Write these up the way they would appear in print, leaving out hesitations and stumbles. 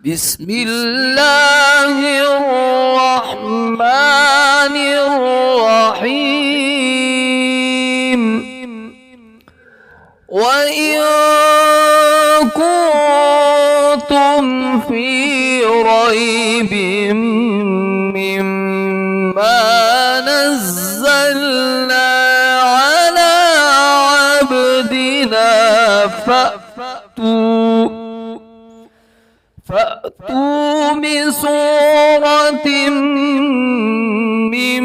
بسم الله الرحمن الرحيم وإن كنتم في ريب مما نزلنا على عبدنا فأتوا بسورة من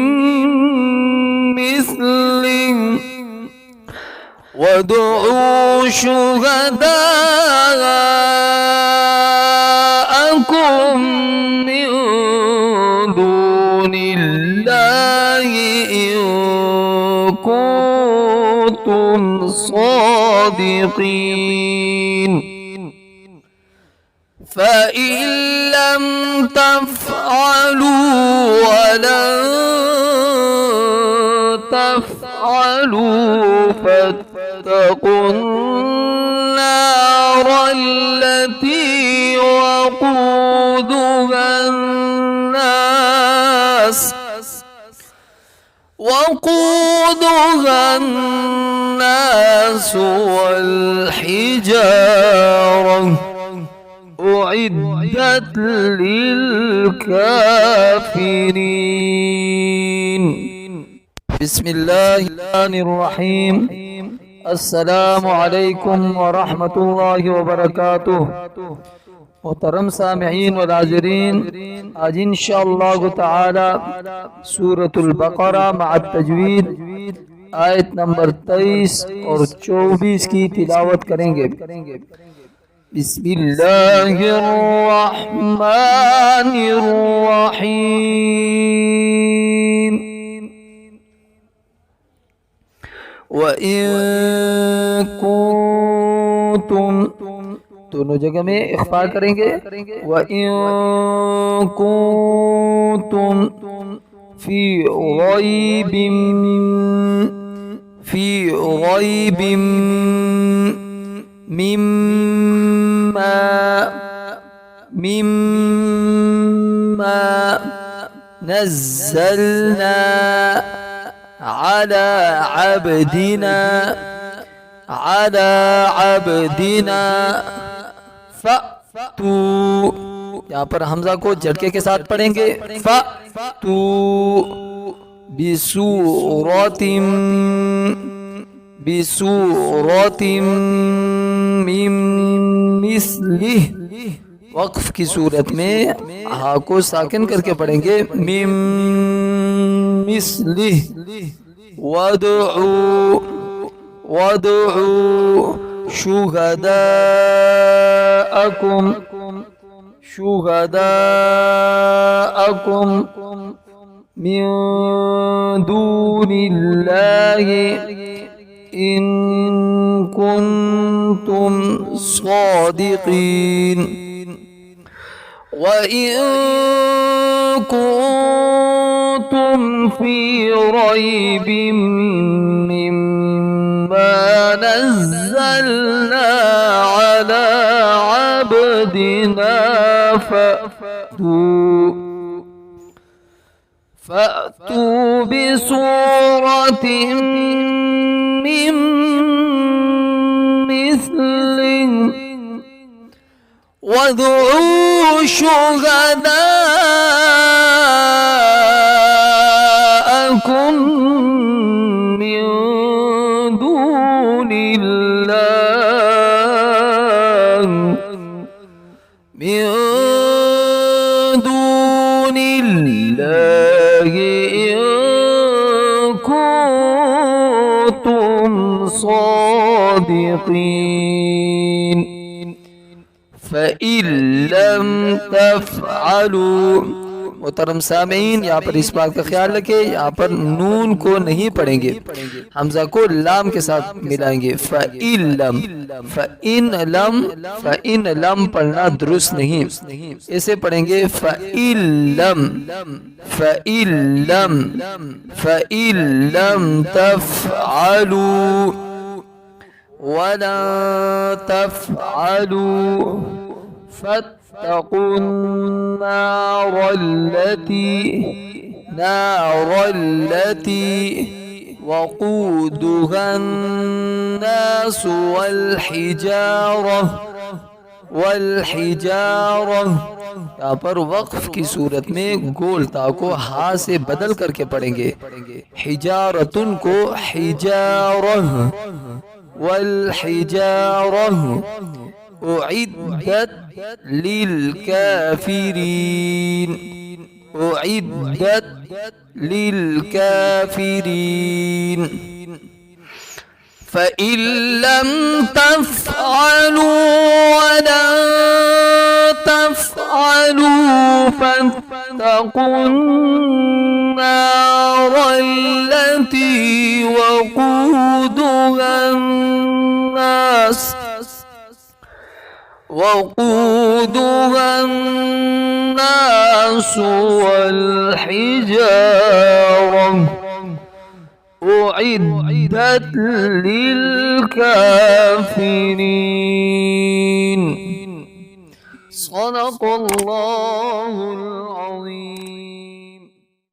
مثله وادعوا شهداءكم من دون الله إن كنتم صادقين فإن لم تفعلوا ولن تفعلوا فاتقوا النار التي وقودها الناس والحجارة أعدت للكافرين. بسم الله الرحمن الرحيم. السلام علیکم ورحمۃ اللہ وبرکاتہ. محترم سامعین و ناظرین، آج انشاءاللہ تعالی سورة البقرہ مع التجوید آیت نمبر 23 اور 24 کی تلاوت کریں گے. بسم اللہ الرحمن الرحیم. وَإِن كُنتُم دونوں جگہ میں اخفا کریں گے. وَإِن كُنتُم فِي رَيْبٍ مما نزلنا على عبدنا فأتوا. یہاں پر حمزہ کو جھٹکے کے ساتھ پڑھیں گے. فأتوا بسورة من مثله. وقف کی صورت میں ہا کو ساکن کر کے پڑھیں گے. من مثله وادعوا شهداءكم من دون الله إن كنتم صادقين. وإن كنتم في ريب مما نزلنا على عبدنا فأتوا بسورة من مثله وادعوا شهداءكم من دون الله إن كنتم صادقين فإن لم تفعلوا. محترم سامعین، یہاں پر اس بات کا خیال رکھیں، یہاں پر نون کو نہیں پڑھیں گے، حمزہ کو لام کے ساتھ ملائیں گے. فَإِن لم پڑھنا درست نہیں، اسے پڑھیں گے فَإِن لم تفعلوا وَلَن تَفْعَلُوا فاتقوا النار التي وقودها الناس والحجارة यहाँ पर वक्फ की सूरत में गोल ता को हा से बदल करके पढ़ेंगे। हिजारतुन को हिजारह वल्हिजारह उइद्दत लिलकाफिरीन उइद्दत लिलकाफिरीन फ़इन लम तफ़अलू वलन तफ़अलू फत्तक़ुन नार अल्लती वक़ूदुहा अन्नास वल्हिजारह उइद्दत लिलकाफिरीन। सदक़ल्लाहुल अज़ीम।